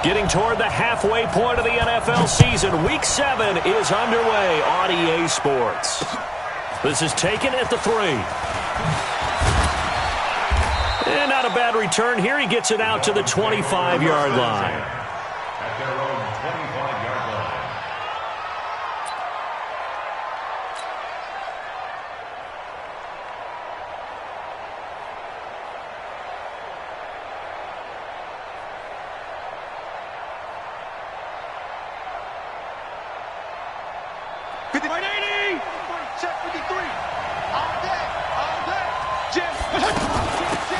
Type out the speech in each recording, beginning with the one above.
Getting toward the halfway point of the NFL season. Week 7 is underway on EA Sports. This is taken at the 3. And not a bad return here. He gets it out to the 25-yard line. At their own 25-yard line.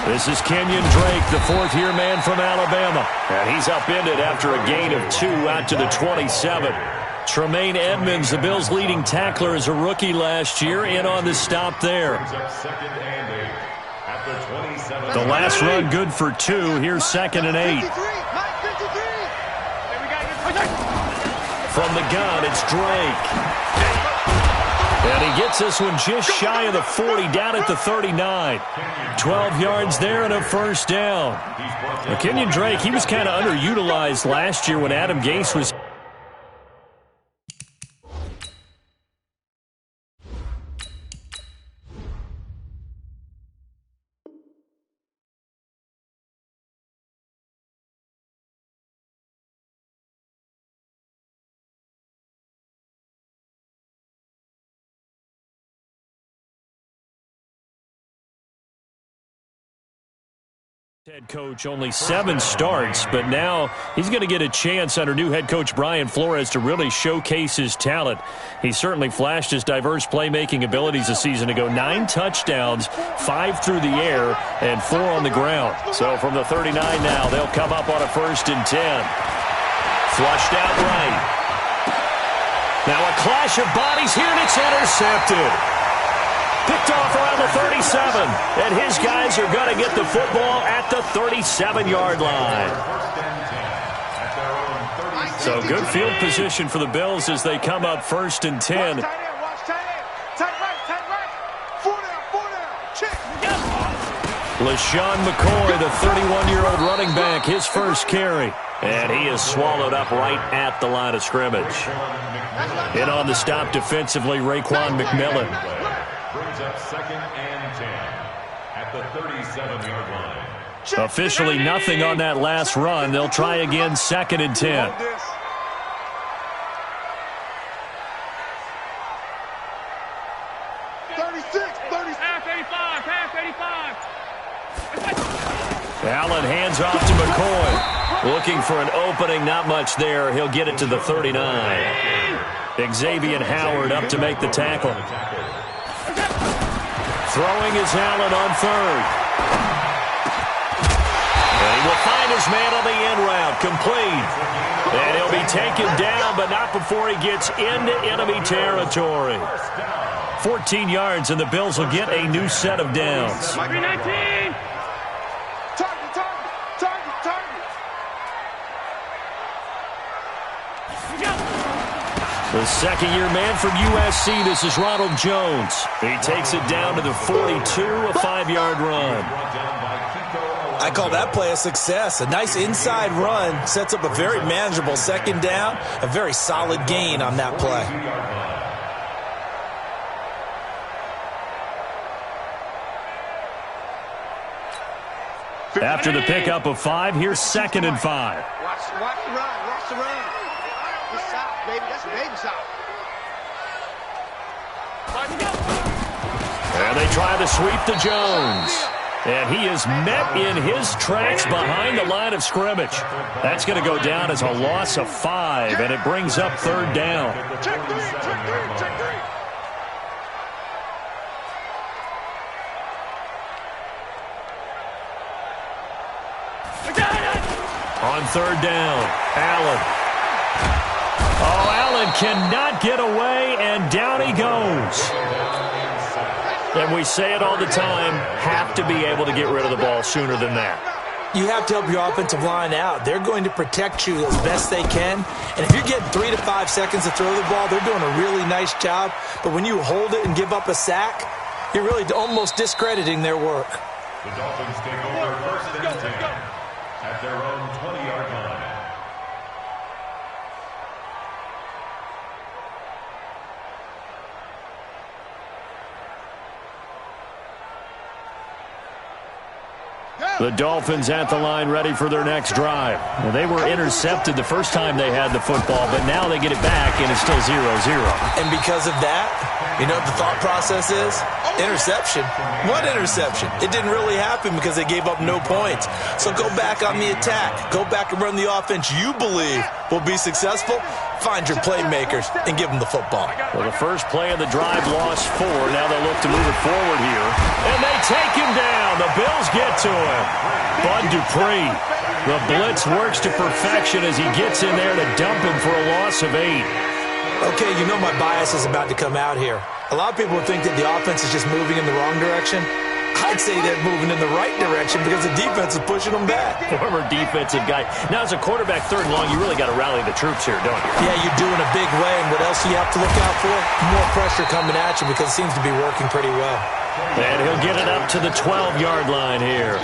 This is Kenyon Drake, the fourth-year man from Alabama. And he's upended after a gain of 2 out to the 27. Tremaine Edmonds, the Bills' leading tackler as a rookie last year, in on the stop there. The last run good for 2. Here's 2nd and 8. From the gun, it's Drake. And he gets this one just shy of the 40, down at the 39. 12 yards there and a first down. Now, Kenyon Drake, he was kind of underutilized last year when Adam Gase was... Head coach, only 7 starts, but now he's going to get a chance under new head coach Brian Flores to really showcase his talent. He certainly flashed his diverse playmaking abilities a season ago. 9 touchdowns, 5 through the air, and 4 on the ground. So from the 39 now, they'll come up on a 1st and 10. Flushed out right. Now a clash of bodies here, and it's intercepted. Picked off around the 37, and his guys are going to get the football at the 37-yard line. So good field position for the Bills as they come up 1st and 10. LaShawn McCoy, the 31-year-old running back, his first carry. And he is swallowed up right at the line of scrimmage. In on the stop defensively, Raekwon McMillan. Brings up 2nd and 10 at the 37-yard line. Officially nothing on that last run. They'll try again 2nd and 10. Allen hands off to McCoy. Looking for an opening, not much there. He'll get it to the 39. Xavier Howard up to make the tackle. Throwing is Allen on 3rd. And he will find his man on the end route. Complete. And he'll be taken down, but not before he gets into enemy territory. 14 yards, and the Bills will get a new set of downs. 319. The 2nd-year man from USC, this is Ronald Jones. He takes it down to the 42, a 5-yard run. I call that play a success. A nice inside run sets up a very manageable 2nd down, a very solid gain on that play. After the pickup of 5, here's 2nd and 5. Watch the run. Watch the run. Good shot, baby. That's a baby shot. And they try to sweep to Jones. And he is met in his tracks behind the line of scrimmage. That's going to go down as a loss of 5, and it brings up 3rd down. Check 3, check 3. On 3rd down, Allen. Oh, Allen cannot get away, and down he goes. And we say it all the time, have to be able to get rid of the ball sooner than that. You have to help your offensive line out. They're going to protect you as best they can. And if you're getting 3 to 5 seconds to throw the ball, they're doing a really nice job. But when you hold it and give up a sack, you're really almost discrediting their work. The Dolphins take over 1st and 10 at their own 20-yard line. The Dolphins at the line ready for their next drive. Well, they were intercepted the first time they had the football, but now they get it back, and it's still 0-0. And because of that, you know what the thought process is? Interception. What interception? It didn't really happen because they gave up no points. So go back on the attack. Go back and run the offense you believe will be successful. Find your playmakers and give them the football. Well, the first play of the drive lost 4. Now they'll look to move it forward here. And they take him down. The Bills get to him. Bud Dupree. The blitz works to perfection as he gets in there to dump him for a loss of 8. Okay, you know my bias is about to come out here. A lot of people think that the offense is just moving in the wrong direction. I'd say they're moving in the right direction because the defense is pushing them back. Former defensive guy. Now, as a quarterback, 3rd and long, you really got to rally the troops here, don't you? Yeah, you do in a big way. And what else do you have to look out for? More pressure coming at you because it seems to be working pretty well. And he'll get it up to the 12-yard line here.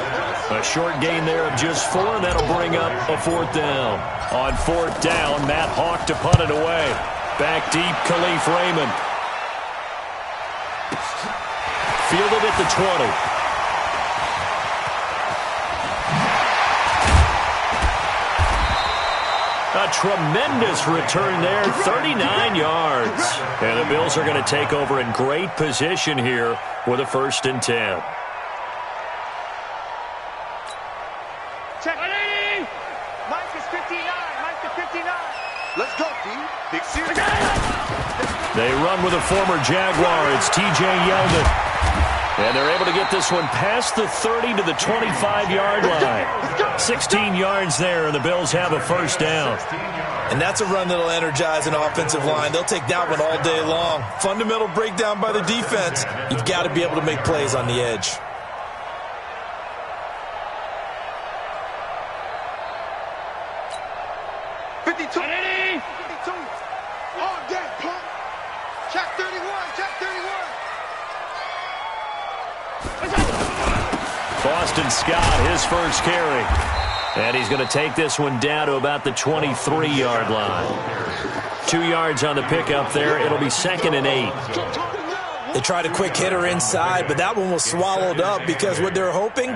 A short gain there of just 4, and that'll bring up a 4th down. On 4th down, Matt Hawk to punt it away. Back deep, Khalif Raymond. Fielded at the 20. A tremendous return there, 39 yards. And the Bills are going to take over in great position here with a 1st and 10. Check. Mike is 59. Mike is 59. Let's go, D. Big series. They run with a former Jaguar. It's T.J. Yeldon. And they're able to get this one past the 30 to the 25-yard line. 16 yards there, and the Bills have a 1st down. And that's a run that'll energize an offensive line. They'll take that one all day long. Fundamental breakdown by the defense. You've got to be able to make plays on the edge. Boston Scott, his first carry. And he's going to take this one down to about the 23-yard line. 2 yards on the pickup there. It'll be 2nd and 8. They tried a quick hitter inside, but that one was swallowed up because what they're hoping,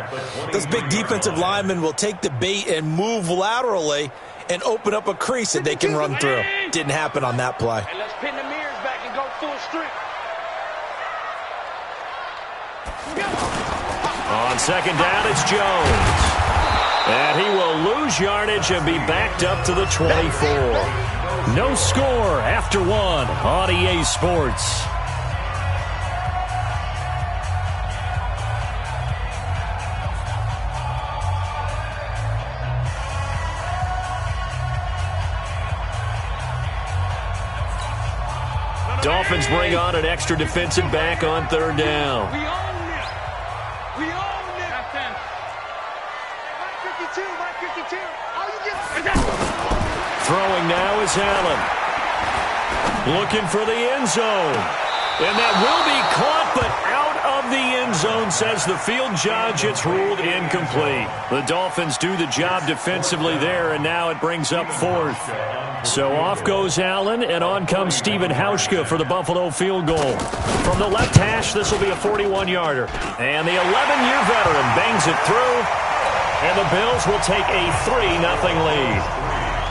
those big defensive linemen will take the bait and move laterally and open up a crease that they can run through. Didn't happen on that play. And let's pin the mirrors back and go full streak. On 2nd down, it's Jones. And he will lose yardage and be backed up to the 24. No score after 1 on EA Sports. Dolphins bring on an extra defensive back on 3rd down. We own it. We own it. That's him. Mike 52. Mike 52. All you get. Throwing now is Allen. Looking for the end zone. And that will be caught, but out of the end zone, says the field judge. It's ruled incomplete. The Dolphins do the job defensively there, and now it brings up 4th. So off goes Allen, and on comes Stephen Hauschka for the Buffalo field goal. From the left hash, this will be a 41-yarder. And the 11-year veteran bangs it through, and the Bills will take a 3-0 lead.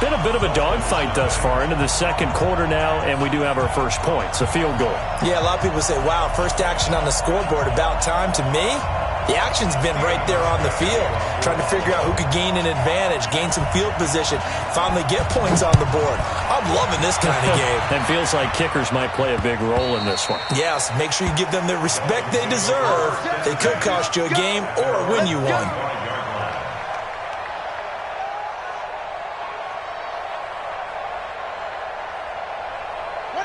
Been a bit of a dogfight thus far into the 2nd quarter now, and we do have our first point. It's a field goal. Yeah, a lot of people say, wow, first action on the scoreboard, about time. To me, the action's been right there on the field, trying to figure out who could gain an advantage, gain some field position, finally get points on the board. I'm loving this kind of game. And feels like kickers might play a big role in this one. Yes, make sure you give them the respect they deserve. They could cost you a game or win you one.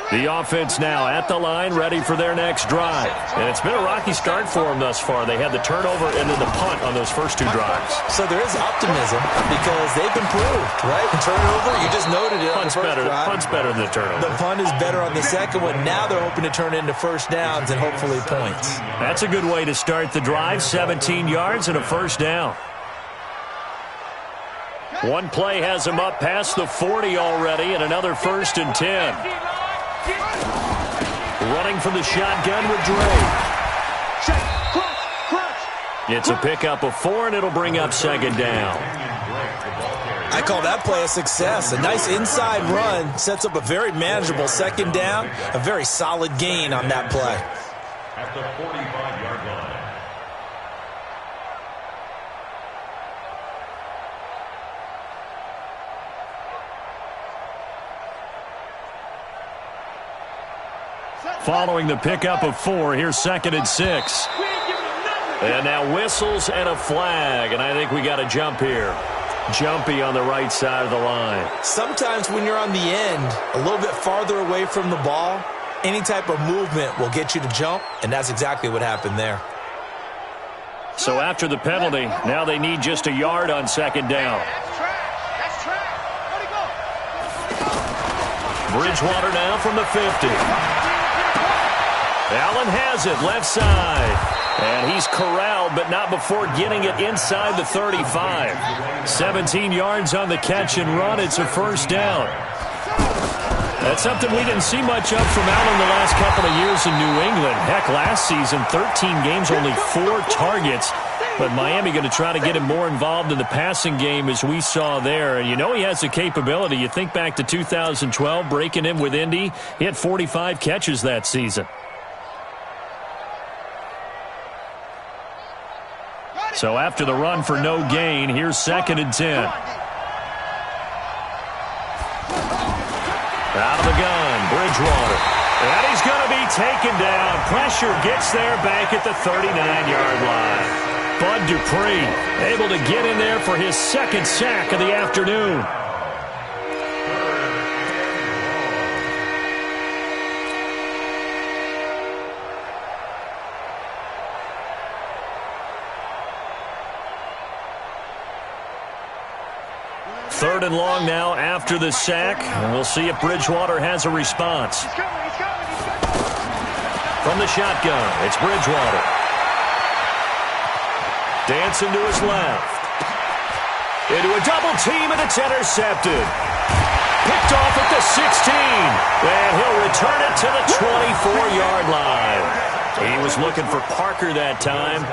The offense now at the line, ready for their next drive. And it's been a rocky start for them thus far. They had the turnover and then the punt on those first 2 drives. So there is optimism because they've improved, right? The turnover, you just noted it on the first drive. Punt's better than the turnover. The punt is better on the second one. Now they're hoping to turn it into first downs and hopefully points. That's a good way to start the drive. 17 yards and a first down. One play has them up past the 40 already, and another 1st and 10. Running from the shotgun with Dre. It's a pickup of 4, and it'll bring up second down. I call that play a success. A nice inside run sets up a very manageable second down, a very solid gain on that play. At the 45-yard line. Following the pickup of 4, here's 2nd and 6. And now whistles and a flag, and I think we got a jump here. Jumpy on the right side of the line. Sometimes when you're on the end, a little bit farther away from the ball, any type of movement will get you to jump, and that's exactly what happened there. So after the penalty, now they need just a yard on second down. That's trash. Where'd he go? Bridgewater now from the 50. Allen has it, left side. And he's corralled, but not before getting it inside the 35. 17 yards on the catch and run. It's a first down. That's something we didn't see much of from Allen the last couple of years in New England. Heck, last season, 13 games, only 4 targets. But Miami going to try to get him more involved in the passing game as we saw there. And you know he has the capability. You think back to 2012, breaking him with Indy. He had 45 catches that season. So after the run for no gain, here's 2nd and 10. Out of the gun, Bridgewater. And he's going to be taken down. Pressure gets there back at the 39-yard line. Bud Dupree able to get in there for his 2nd sack of the afternoon. Third and long now after the sack, and we'll see if Bridgewater has a response. From the shotgun, it's Bridgewater. Dancing to his left. Into a double team, and it's intercepted. Picked off at the 16, and he'll return it to the 24-yard line. He was looking for Parker that time.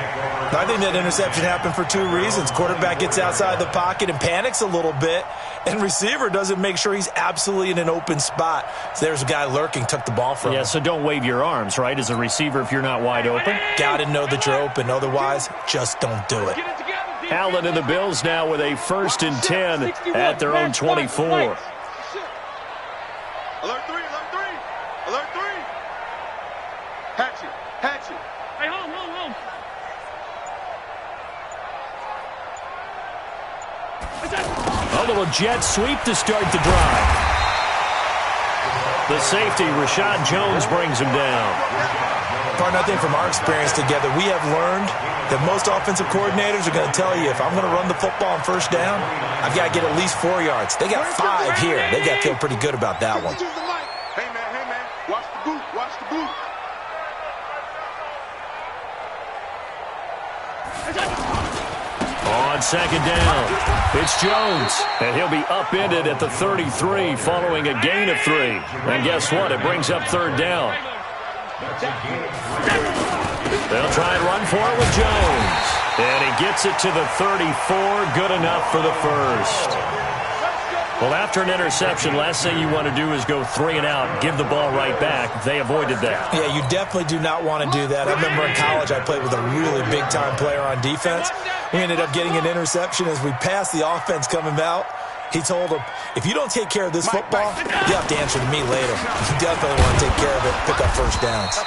I think that interception happened for 2 reasons. Quarterback gets outside the pocket and panics a little bit, and receiver doesn't make sure he's absolutely in an open spot. So there's a guy lurking, took the ball from him. Yeah, so don't wave your arms, right, as a receiver if you're not wide open. Got to know that you're open. Otherwise, just don't do it. Allen and the Bills now with a 1st and 10 at their own 24. Alert 3, alert 3, alert 3. Hatchet. Hey, home. A little jet sweep to start the drive. The safety, Rashad Jones, brings him down. Partner, I think from our experience together, we have learned that most offensive coordinators are going to tell you, if I'm going to run the football on first down, I've got to get at least 4 yards. They got 5 here. They got to feel pretty good about that one. Hey, man. Watch the boot. On second down, it's Jones, and he'll be upended at the 33 following a gain of 3. And guess what? It brings up third down. They'll try and run for it with Jones. And he gets it to the 34, good enough for the first. Well, after an interception, last thing you want to do is go 3 and out, give the ball right back. They avoided that. Yeah, you definitely do not want to do that. I remember in college I played with a really big-time player on defense. We ended up getting an interception as we passed the offense coming out. He told him, if you don't take care of this football, you have to answer to me later. You definitely want to take care of it, pick up first downs.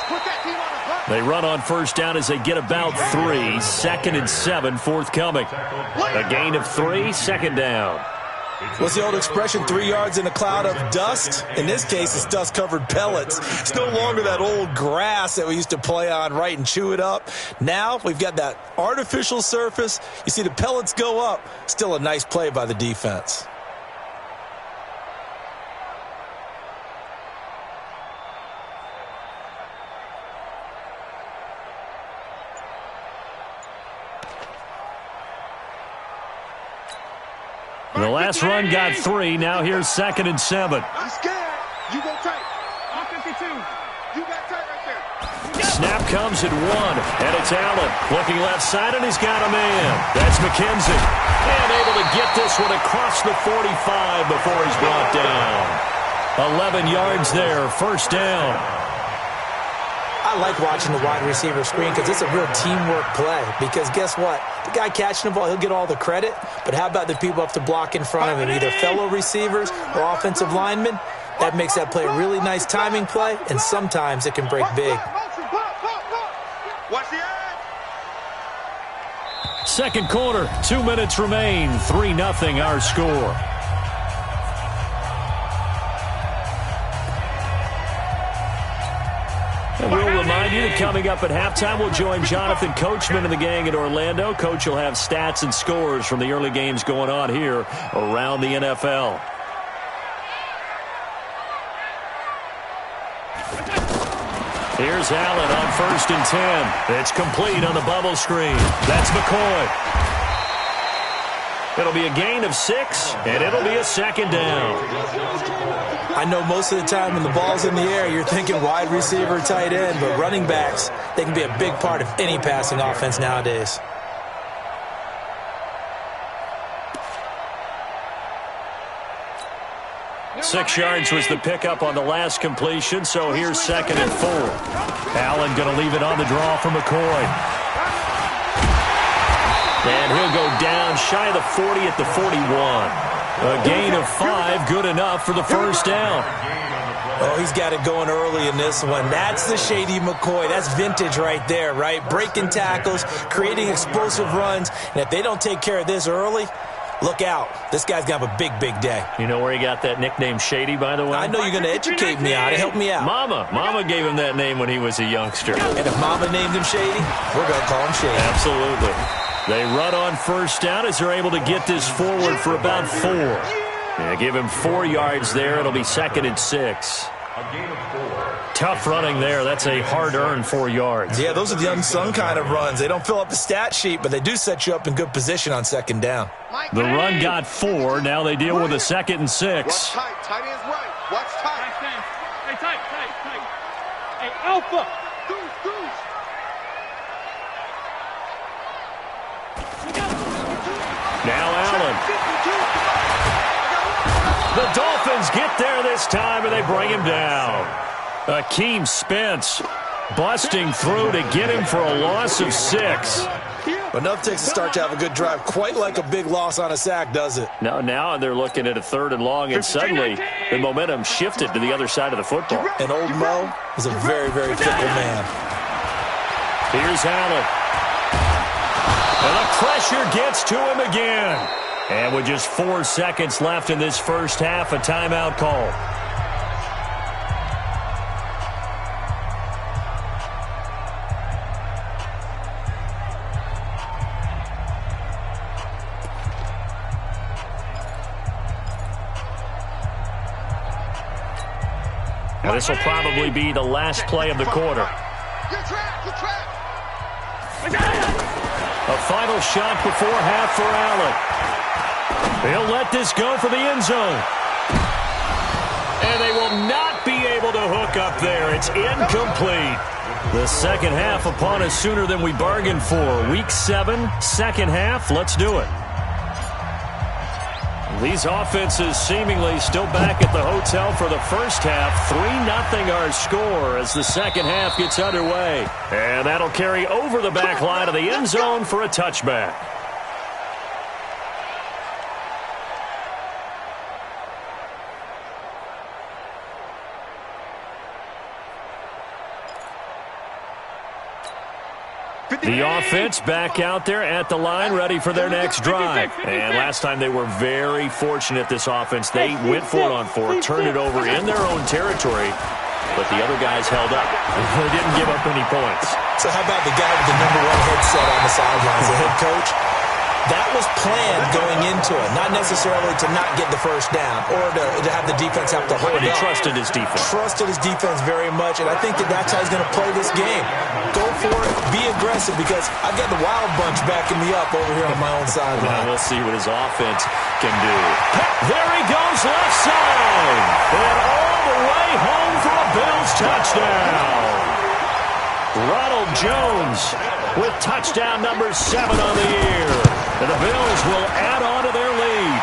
They run on first down as they get about 3. 2nd and 7, forthcoming. A gain of 3, second down. What's the old expression, 3 yards in a cloud of dust? In this case, it's dust-covered pellets. It's no longer that old grass that we used to play on, right, and chew it up. Now we've got that artificial surface. You see the pellets go up. Still a nice play by the defense. The last run got 3. Now here's 2nd and 7. I'm scared. You go tight. I'm 52. You got tight right there. Snap comes at 1, and it's Allen. Looking left side, and he's got a man. That's McKenzie. And able to get this one across the 45 before he's brought down. 11 yards there, first down. I like watching the wide receiver screen because it's a real teamwork play. Because guess what? The guy catching the ball, he'll get all the credit. But how about the people up to block in front of him, either fellow receivers or offensive linemen? That makes that play a really nice timing play, and sometimes it can break big. Second quarter, 2 minutes remain. 3-0 our score. And we'll remind you that coming up at halftime, we'll join Jonathan Coachman and the gang in Orlando. Coach will have stats and scores from the early games going on here around the NFL. Here's Allen on 1st and 10. It's complete on the bubble screen. That's McCoy. It'll be a gain of 6, and it'll be a second down. I know most of the time when the ball's in the air, you're thinking wide receiver, tight end, but running backs, they can be a big part of any passing offense nowadays. Six yards was the pickup on the last completion, so here's 2nd and 4. Allen going to leave it on the draw for McCoy. And he'll go down shy of the 40 at the 41. A gain of 5, good enough for the first down. Oh, he's got it going early in this one. That's the shady McCoy. That's vintage right there, right? Breaking tackles, creating explosive runs. And if they don't take care of this early, look out. This guy's going to have a big, big day. You know where he got that nickname Shady, by the way? I know you're going to educate me on it. Help me out. Mama gave him that name when he was a youngster. And if Mama named him Shady, we're going to call him Shady. Absolutely. They run on first down as they're able to get this forward for about 4. Yeah, give him 4 yards there. It'll be 2nd and 6. Tough running there. That's a hard-earned 4 yards. Yeah, those are the unsung kind of runs. They don't fill up the stat sheet, but they do set you up in good position on 2nd down. The run got 4. Now they deal with a 2nd and 6. Watch tight. Tight ends right. Watch tight. Hey, tight. Hey, Alpha. Now Allen. The Dolphins get there this time, and they bring him down. Akeem Spence busting through to get him for a loss of 6. Enough takes to start to have a good drive. Quite like a big loss on a sack, does it? Now they're looking at a 3rd and long, and suddenly the momentum shifted to the other side of the football. And old Mo is a very, very fickle man. Here's Allen. And the pressure gets to him again. And with just 4 seconds left in this first half, a timeout call. Now this will probably be the last play of the quarter. A final shot before half for Allen. He'll let this go for the end zone. And they will not be able to hook up there. It's incomplete. The second half upon us sooner than we bargained for. Week 7, second half. Let's do it. These offenses seemingly still back at the hotel for the first half. 3-0 our score as the second half gets underway. And that'll carry over the back line of the end zone for a touchback. The offense back out there at the line, ready for their next drive. And last time they were very fortunate, this offense. They went for it on 4, turned it over in their own territory, but the other guys held up. They didn't give up any points. So how about the guy with the #1 headset on the sidelines, the head coach? That was planned going into it, not necessarily to not get the first down or to have the defense have to hold But he up. trusted his defense. Trusted his defense very much, and I think that's how he's going to play this game. Go for it, be aggressive, because I've got the Wild Bunch backing me up over here on my own sideline. Now we'll see what his offense can do. There he goes, left side. And all the way home for a Bills touchdown. Ronald Jones with touchdown number 7 on the year. And the Bills will add on to their lead.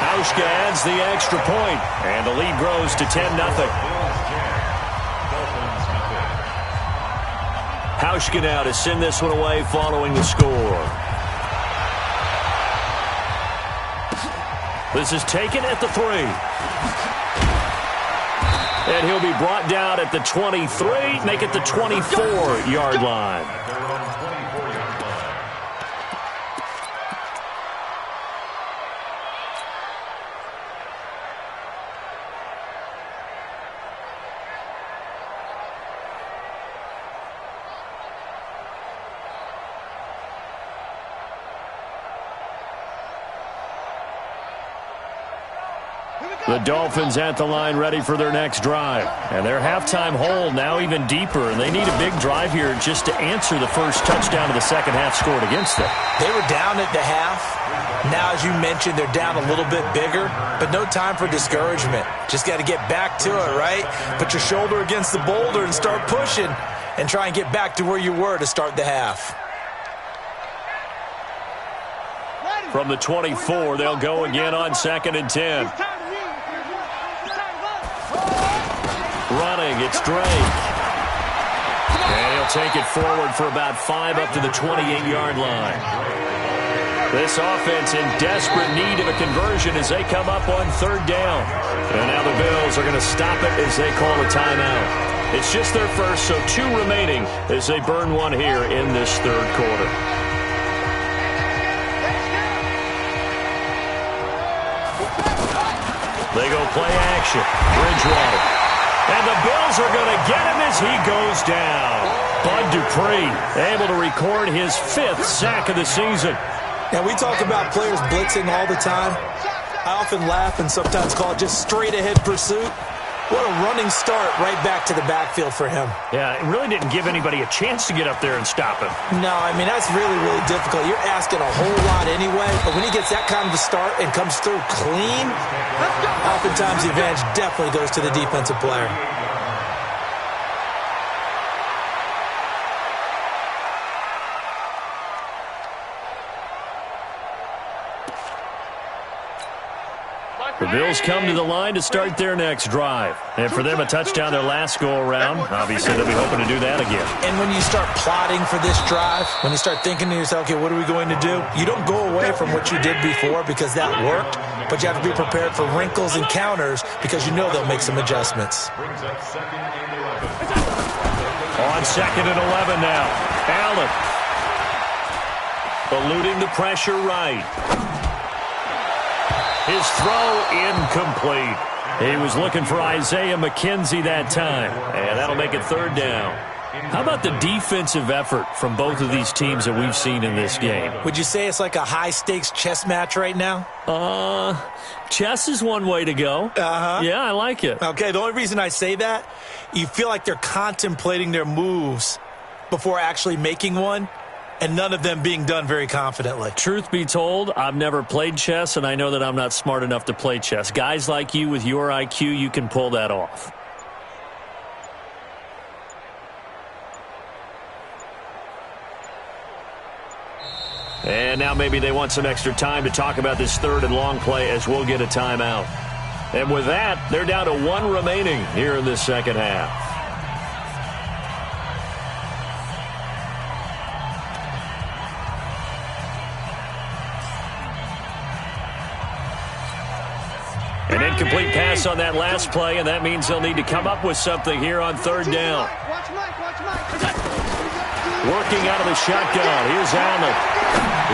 Hauschka adds the extra point, and the lead grows to 10-0. Hauschka now to send this one away following the score. This is taken at the 3. And he'll be brought down at the 23, make it the 24-yard line. The Dolphins at the line ready for their next drive. And their halftime hole now even deeper, and they need a big drive here just to answer the first touchdown of the second half scored against them. They were down at the half. Now, as you mentioned, they're down a little bit bigger, but no time for discouragement. Just got to get back to it, right? Put your shoulder against the boulder and start pushing and try and get back to where you were to start the half. From the 24, they'll go again on 2nd and 10. Running, it's Drake. And he'll take it forward for about 5 up to the 28-yard line. This offense in desperate need of a conversion as they come up on 3rd down. And now the Bills are going to stop it as they call a timeout. It's just their first, so 2 remaining as they burn one here in this 3rd quarter. They go play action. Bridgewater. And the Bills are going to get him as he goes down. Bud Dupree able to record his 5th sack of the season. Now, we talk about players blitzing all the time. I often laugh and sometimes call it just straight-ahead pursuit. What a running start right back to the backfield for him. Yeah, it really didn't give anybody a chance to get up there and stop him. No, I mean, that's really, really difficult. You're asking a whole lot anyway, but when he gets that kind of a start and comes through clean, oftentimes the advantage definitely goes to the defensive player. The Bills come to the line to start their next drive. And for them, a touchdown their last go-around. Obviously, they'll be hoping to do that again. And when you start plotting for this drive, when you start thinking to yourself, okay, what are we going to do? You don't go away from what you did before because that worked, but you have to be prepared for wrinkles and counters because you know they'll make some adjustments. On 2nd and 11 now. Allen. Eluding the pressure right. His throw incomplete. He was looking for Isaiah McKenzie that time, and that'll make it 3rd down. How about the defensive effort from both of these teams that we've seen in this game? Would you say it's like a high-stakes chess match right now? Chess is one way to go. Yeah, I like it. Okay, the only reason I say that, you feel like they're contemplating their moves before actually making one, and none of them being done very confidently. Truth be told, I've never played chess, and I know that I'm not smart enough to play chess. Guys like you with your IQ, you can pull that off. And now maybe they want some extra time to talk about this 3rd and long play as we'll get a timeout. And with that, they're down to 1 remaining here in this second half. An incomplete pass on that last play, and that means they'll need to come up with something here on 3rd down. Working out of the shotgun. Here's Allen.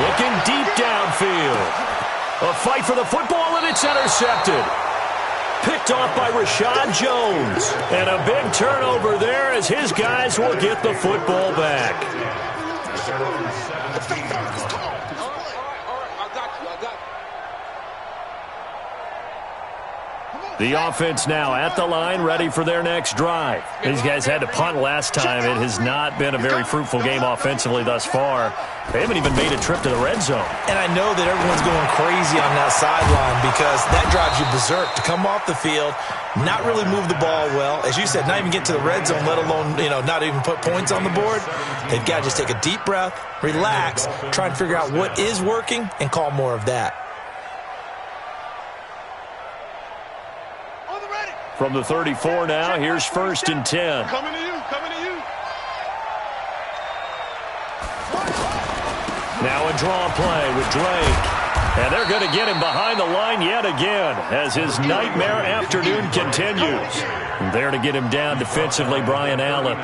Looking deep downfield. A fight for the football, and it's intercepted. Picked off by Rashad Jones. And a big turnover there as his guys will get the football back. The offense now at the line, ready for their next drive. These guys had to punt last time. It has not been a very fruitful game offensively thus far. They haven't even made a trip to the red zone. And I know that everyone's going crazy on that sideline because that drives you berserk to come off the field, not really move the ball well. As you said, not even get to the red zone, let alone, not even put points on the board. They've got to just take a deep breath, relax, try and figure out what is working, and call more of that. From the 34 now, here's 1st and 10. Coming to you, coming to you. Now a draw play with Drake. And they're going to get him behind the line yet again as his nightmare afternoon continues. And there to get him down defensively, Brian Allen.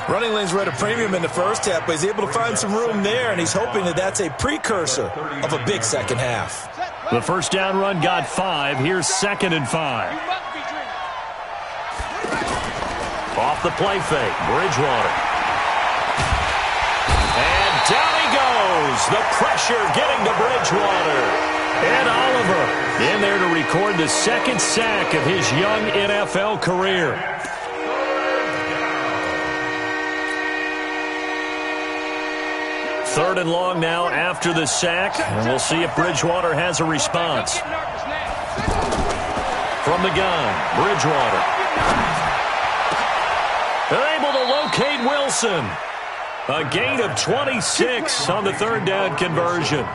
Running lanes were at a premium in the first half, but he's able to find some room there, and he's hoping that that's a precursor of a big second half. The first down run got 5. Here's 2nd and 5. Off the play fake, Bridgewater. And down he goes. The pressure getting to Bridgewater. And Oliver in there to record the 2nd sack of his young NFL career. Third and long now after the sack, and we'll see if Bridgewater has a response. From the gun, Bridgewater. They're able to locate Wilson. A gain of 26 on the 3rd down conversion.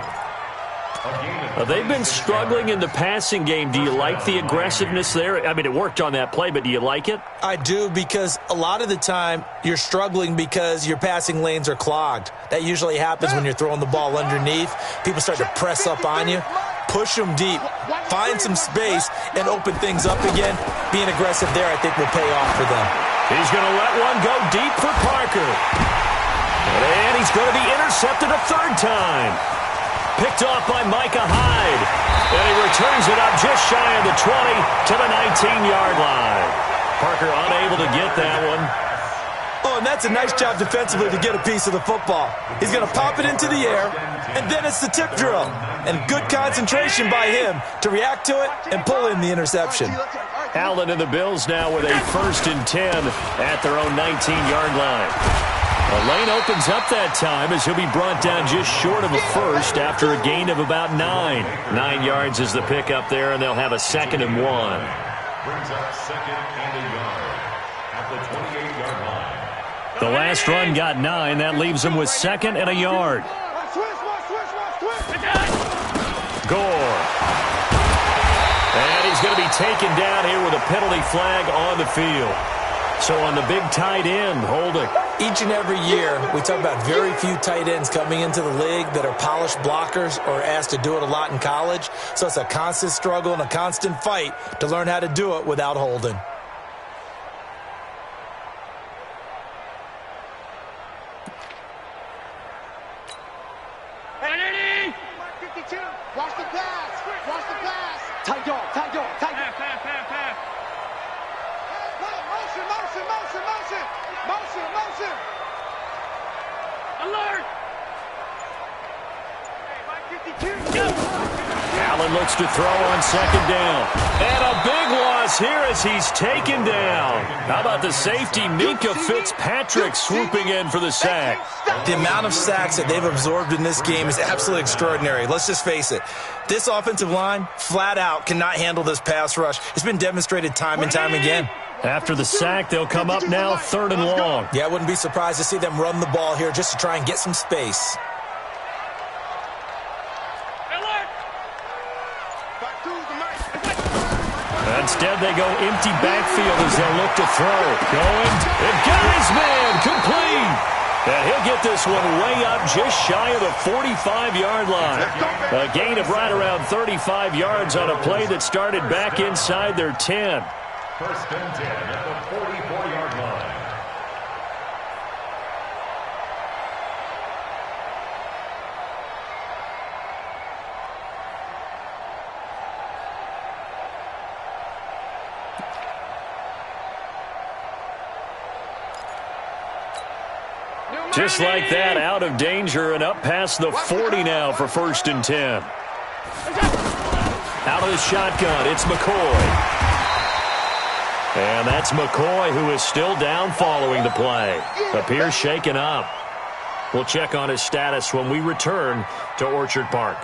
They've been struggling in the passing game. Do you like the aggressiveness there? I mean, it worked on that play, but do you like it? I do, because a lot of the time you're struggling because your passing lanes are clogged. That usually happens when you're throwing the ball underneath. People start to press up on you. Push them deep. Find some space and open things up again. Being aggressive there, I think, will pay off for them. He's going to let one go deep for Parker. And he's going to be intercepted a 3rd time. Picked off by Micah Hyde. And he returns it up just shy of the 20 to the 19-yard line. Parker unable to get that one. Oh, and that's a nice job defensively to get a piece of the football. He's going to pop it into the air, and then it's the tip drill. And good concentration by him to react to it and pull in the interception. Allen and the Bills now with a 1st and 10 at their own 19-yard line. The lane opens up that time as he'll be brought down just short of a 1st after a gain of about 9. 9 yards is the pickup there, and they'll have a 2nd and 1. Brings up 2nd and a yard at the 28-yard line. The last run got 9. That leaves him with 2nd and a yard. Gore. And he's going to be taken down here with a penalty flag on the field. So on the big tight end, holding. Each and every year, we talk about very few tight ends coming into the league that are polished blockers or asked to do it a lot in college. So it's a constant struggle and a constant fight to learn how to do it without holding. Watch the pass. Watch the pass. Tight dog. Tight dog. Tight dog. Pass. Motion. Alert. Allen looks to throw on 2nd down. And a big loss here as he's taken down. How about the safety, Minka Fitzpatrick, swooping in for the sack. The amount of sacks that they've absorbed in this game is absolutely extraordinary. Let's just face it. This offensive line, flat out, cannot handle this pass rush. It's been demonstrated time and time again. After the sack, they'll come up now 3rd and long. Yeah, I wouldn't be surprised to see them run the ball here just to try and get some space. Instead, they go empty backfield as they look to throw. Going, and Guy's man, complete. And he'll get this one way up just shy of the 45-yard line. A gain of right around 35 yards on a play that started back inside their 10. 1st and 10 at the 44-yard line. Just like that, out of danger and up past the 40 now for 1st and 10. Out of the shotgun, it's McCoy. And that's McCoy, who is still down following the play. Appears shaken up. We'll check on his status when we return to Orchard Park.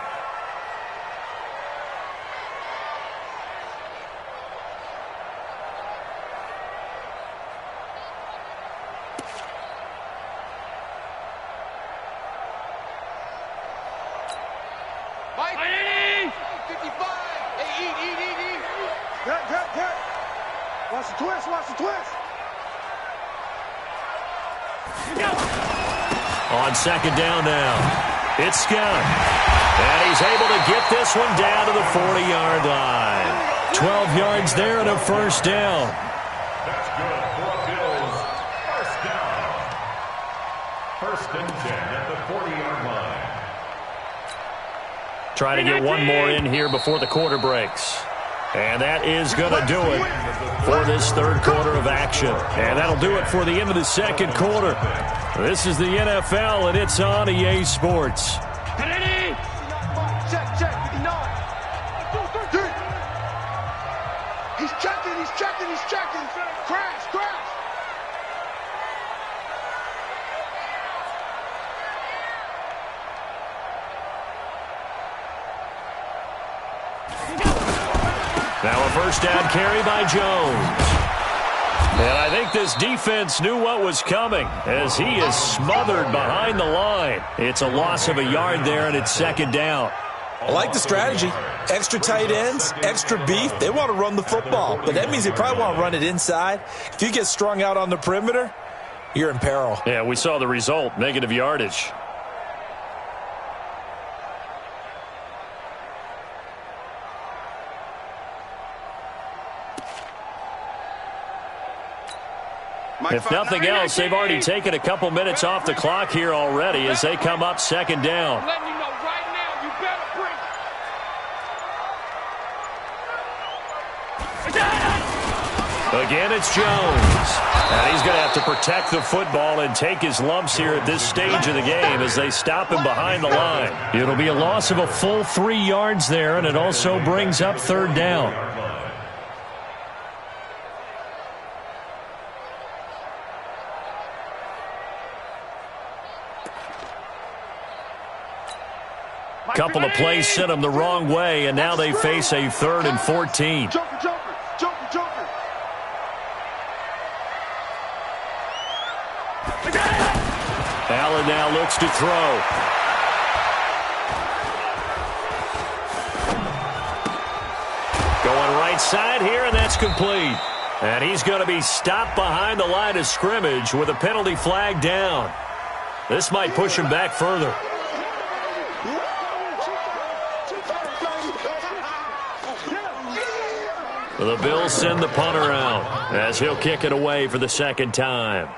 Watch the twist, watch the twist. On second down now, it's Scott. And he's able to get this one down to the 40-yard line. 12 yards there and a first down. That's good for a Bills first down. First and 10 at the 40-yard line. Try to get one more in here before the quarter breaks. And that is going to do it for this third quarter of action. And that'll do it for the end of the second quarter. This is the NFL, and it's on EA Sports. Check, 59. He's checking. Crash. Now a first down carry by Jones. And I think this defense knew what was coming as he is smothered behind the line. It's a loss of a yard there, and it's second down. I like the strategy. Extra tight ends, extra beef. They want to run the football, but that means they probably want to run it inside. If you get strung out on the perimeter, you're in peril. Yeah, we saw the result, negative yardage. If nothing else, they've already taken a couple minutes off the clock here already as they come up second down. I'm letting you know right now, you better bring it. Again, it's Jones. And he's going to have to protect the football and take his lumps here at this stage of the game as they stop him behind the line. It'll be a loss of a full 3 yards there, and it also brings up third down. Couple of plays sent them the wrong way, and now they face a 3rd and 14. Joker. Allen now looks to throw. Going right side here, and that's complete. And he's going to be stopped behind the line of scrimmage with a penalty flag down. This might push him back further. The Bills send the punter out as he'll kick it away for the second time.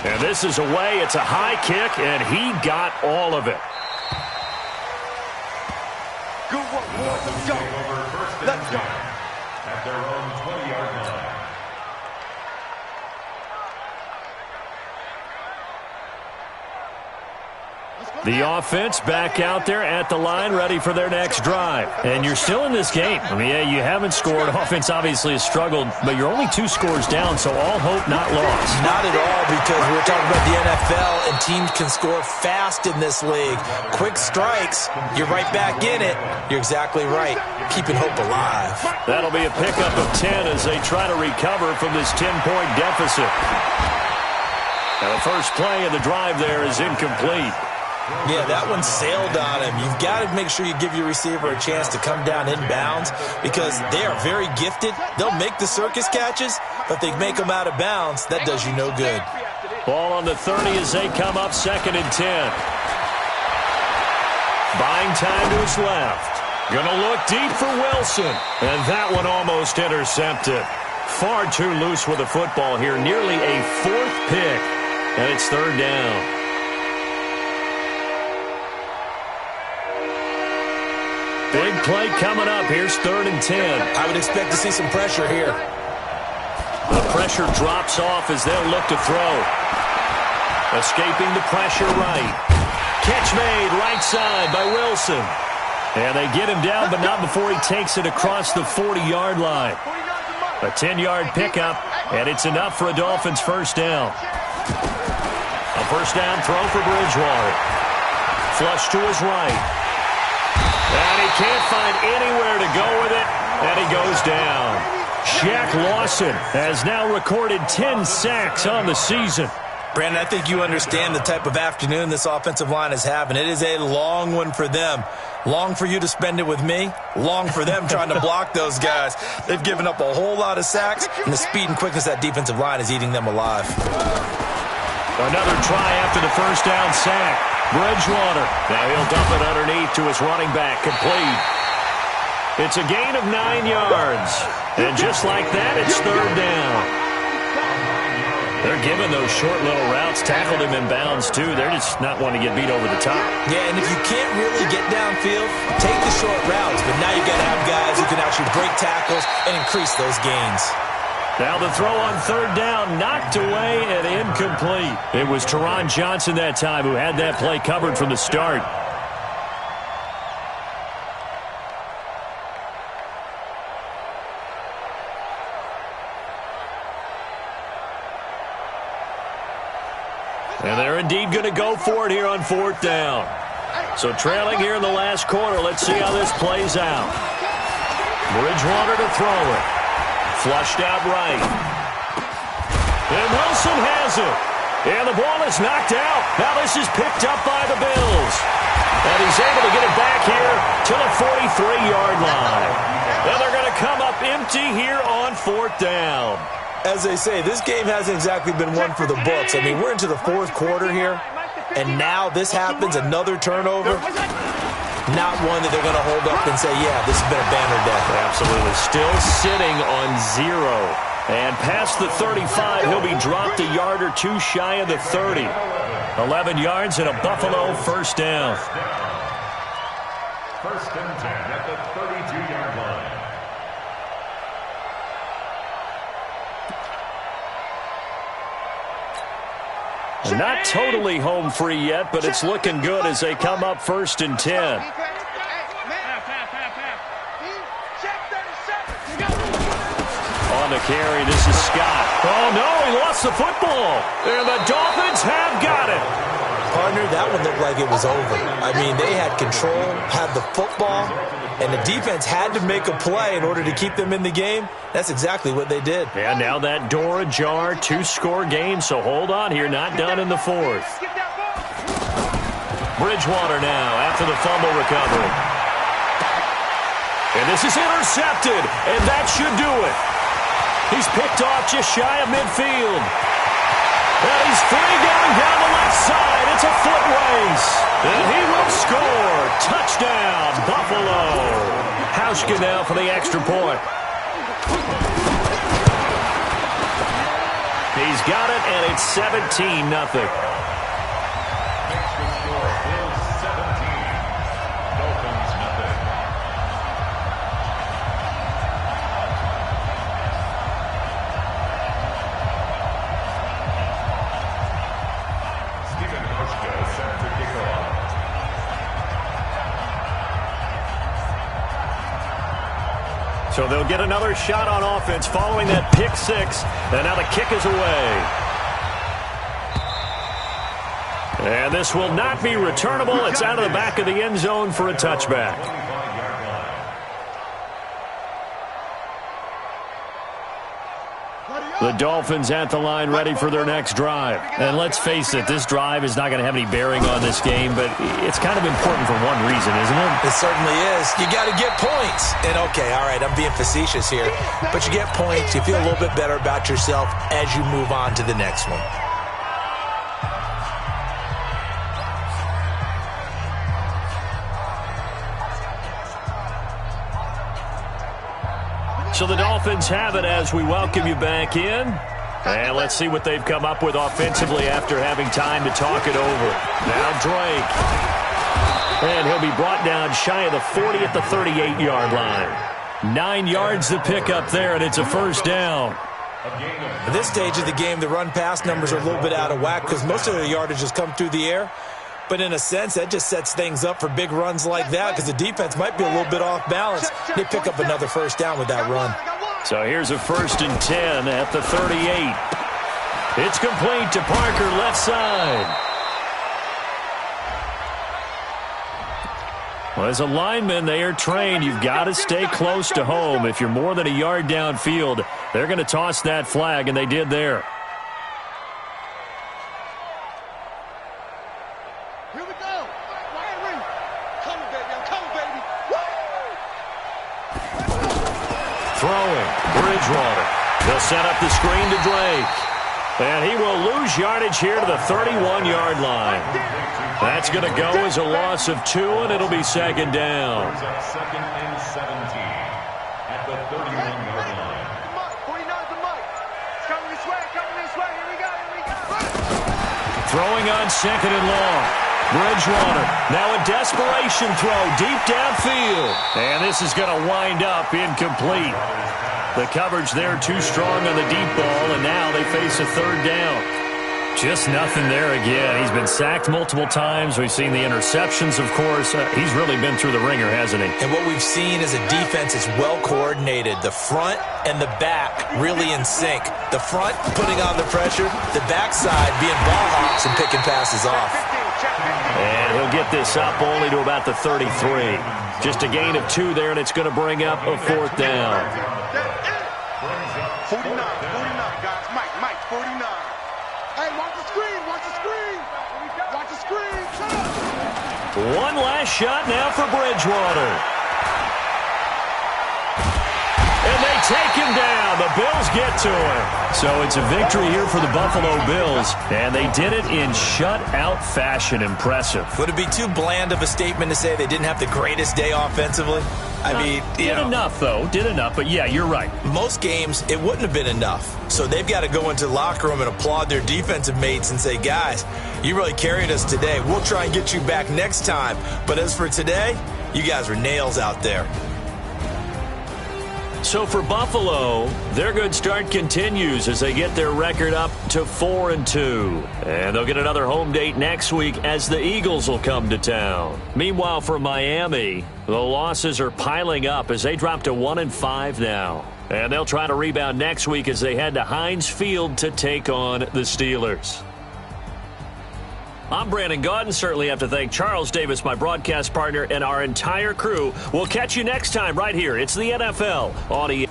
And this is away. It's a high kick, and he got all of it. Good work, boys. Let's go. At their own 20-yard line. The offense back out there at the line, ready for their next drive. And you're still in this game. I mean, yeah, you haven't scored. Offense obviously has struggled, but you're only 2 scores down, so all hope not lost. Not at all, because we're talking about the NFL, and teams can score fast in this league. Quick strikes, you're right back in it. You're exactly right. Keeping hope alive. That'll be a pickup of 10 as they try to recover from this 10-point deficit. Now, the first play of the drive there is incomplete. Yeah, that one sailed on him. You've got to make sure you give your receiver a chance to come down inbounds because they are very gifted. They'll make the circus catches, but they make them out of bounds. That does you no good. Ball on the 30 as they come up second and 10. Buying time to his left. Gonna look deep for Wilson. And that one almost intercepted. Far too loose with the football here. Nearly a 4th pick. And it's third down. Big play coming up. Here's 3rd and 10. I would expect to see some pressure here. The pressure drops off as they'll look to throw. Escaping the pressure right. Catch made right side by Wilson. And they get him down, but not before he takes it across the 40-yard line. A 10-yard pickup, and it's enough for a Dolphins first down. A first down throw for Bridgewater. Flush to his right. And he can't find anywhere to go with it, and he goes down. Shaq Lawson has now recorded 10 sacks on the season. Brandon, I think you understand the type of afternoon this offensive line is having. It is a long one for them. Long for you to spend it with me. Long for them trying to block those guys. They've given up a whole lot of sacks, and the speed and quickness of that defensive line is eating them alive. Another try after the first down sack. Bridgewater. Now he'll dump it underneath to his running back. Complete. It's a gain of 9 yards. And just like that, it's third down. They're giving those short little routes. Tackled him in bounds, too. They're just not wanting to get beat over the top. Yeah, and if you can't really get downfield, take the short routes. But now you got to have guys who can actually break tackles and increase those gains. Now the throw on third down, knocked away and incomplete. It was Teron Johnson that time who had that play covered from the start. And they're indeed going to go for it here on fourth down. So trailing here in the last quarter, let's see how this plays out. Bridgewater to throw it. Flushed out right. And Wilson has it. And the ball is knocked out. Now this is picked up by the Bills. And he's able to get it back here to the 43-yard line. And they're going to come up empty here on fourth down. As they say, this game hasn't exactly been one for the books. I mean, we're into the fourth quarter here, and now this happens, another turnover. Not one that they're going to hold up and say, yeah, this has been a banner day. Absolutely. Still sitting on 0. And past the 35, he'll be dropped a yard or two shy of the 30. 11 yards and a Buffalo first down. First and 10 at the 32-yard line. Not totally home free yet, but it's looking good as they come up first and 10. On the carry, this is Scott. Oh, no, he lost the football. And the Dolphins have got it. Partner, that one looked like it was over. I mean, they had control, had the football, and the defense had to make a play in order to keep them in the game. That's exactly what they did. And now that door ajar, 2-score game, so hold on here, not done in the fourth. Bridgewater now after the fumble recovery. And this is intercepted, and that should do it. He's picked off just shy of midfield. And he's free going down the left side. It's a foot race. And he will score. Touchdown, Buffalo. Hauschka now for the extra point. He's got it, and it's 17-0. So they'll get another shot on offense following that pick six. And now the kick is away. And this will not be returnable. It's out of the back of the end zone for a touchback. The Dolphins at the line ready for their next drive. And let's face it, this drive is not going to have any bearing on this game, but it's kind of important for one reason, isn't it? It certainly is. You got to get points. And okay, all right, I'm being facetious here, but you get points, you feel a little bit better about yourself as you move on to the next one. So the Dolphins have it as we welcome you back in. And let's see what they've come up with offensively after having time to talk it over. Now Drake. And he'll be brought down shy of the 40 at the 38-yard line. 9 yards to pick up there, and it's a first down. At this stage of the game, the run-pass numbers are a little bit out of whack because most of the yardage has come through the air. But in a sense, that just sets things up for big runs like that because the defense might be a little bit off balance. They pick up another first down with that run. So here's a 1st and 10 at the 38. It's complete to Parker, left side. Well, as a lineman, they are trained. You've got to stay close to home. If you're more than a yard downfield, they're going to toss that flag, and they did there. Here we go. Come, baby. I'm coming, baby. Throwing, Bridgewater. They'll set up the screen to Drake. And he will lose yardage here to the 31-yard line. That's going to go as a loss of 2, and it'll be 2nd down. 2nd and 17 at the 31-yard line. 49's the mic. It's coming this way. Here we go. Throwing on 2nd and long. Bridgewater, now a desperation throw deep downfield. And this is going to wind up incomplete. The coverage there too strong on the deep ball, and now they face a 3rd down. Just nothing there again. He's been sacked multiple times. We've seen the interceptions, of course. He's really been through the ringer, hasn't he? And what we've seen is a defense that's well coordinated. The front and the back really in sync. The front putting on the pressure, the backside being ball hawks and picking passes off. And he'll get this up only to about the 33. Just a gain of 2 there, and it's going to bring up a 4th down. 49, guys. Mike, 49. Hey, watch the screen. Watch the screen. One last shot now for Bridgewater. And they take him down. The Bills get to him. So it's a victory here for the Buffalo Bills, and they did it in shutout fashion. Impressive. Would it be too bland of a statement to say they didn't have the greatest day offensively? I mean, did enough, though. Did enough, but yeah, you're right. Most games, it wouldn't have been enough. So they've got to go into the locker room and applaud their defensive mates and say, guys, you really carried us today. We'll try and get you back next time. But as for today, you guys were nails out there. So for Buffalo, their good start continues as they get their record up to 4-2. And they'll get another home date next week as the Eagles will come to town. Meanwhile, for Miami, the losses are piling up as they drop to 1-5 now. And they'll try to rebound next week as they head to Heinz Field to take on the Steelers. I'm Brandon Gaudin. Certainly have to thank Charles Davis, my broadcast partner, and our entire crew. We'll catch you next time right here. It's the NFL on ESPN.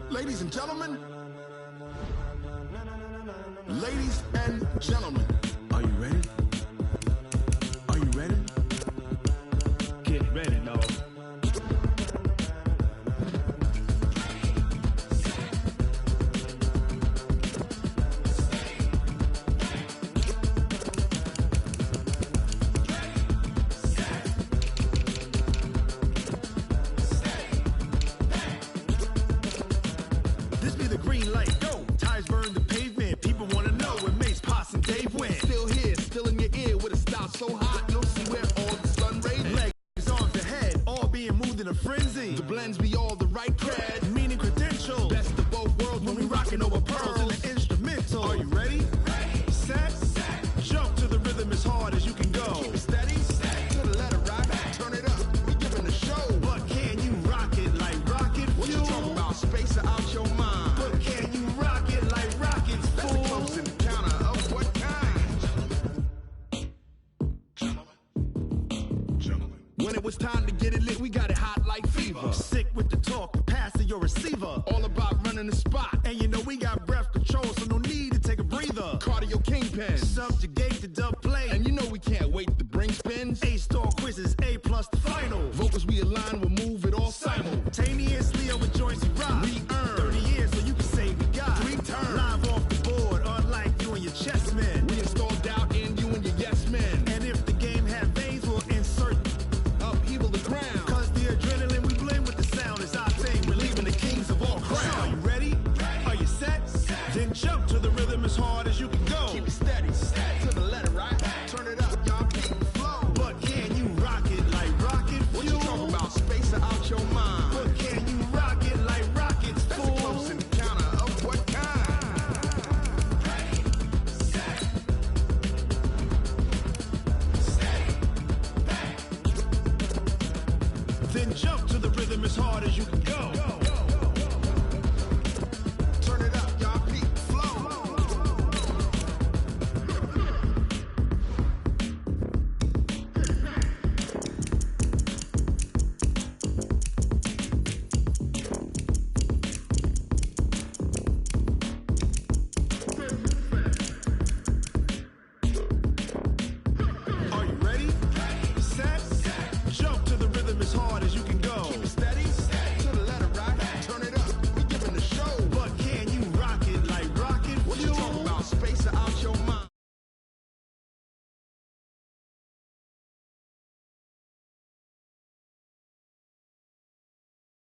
Ladies and gentlemen, are you ready? Are you ready? Get ready, dog. So hot, you'll see where all the sun rays. Legs on the head, all being moved in a frenzy. The blends be all the right cred, meaning credentials. Best of both worlds when we rockin' over pearls in the instrumental. Are you ready? Set, jump to the rhythm as hard as you can go. Keep it steady, to the letter rock, turn it up. We giving the show, but can you rock it like rocket fuel? What you talking about? Space out your mind. But can you rock it like rockets, fool? That's a close encounter of what kind? When it was time to get it lit, we got it hot like fever. Sick with the talk, pass to your receiver. All about running the spot. And you know we got breath control, so no need to take a breather. Cardio kingpin, subjugate the dub play. And you know we can't wait to bring spins. A-star quizzes, A+ the final. Vocals we align, we'll move it all simultaneously over joints we rock. We earn 30 years, so you can say we got 3 turns. Live off the board, unlike you and your chess men. We install doubt in you and your yes men. And if the game had veins, we'll insert upheaval the crown. Cause the adrenaline we blend with the sound is our thing. We're leaving the kings of all crowns. Are you ready? Are you set? Then jump to the rhythm as hard as you can go. Keep it steady, to the Jump to the rhythm as hard as you can go.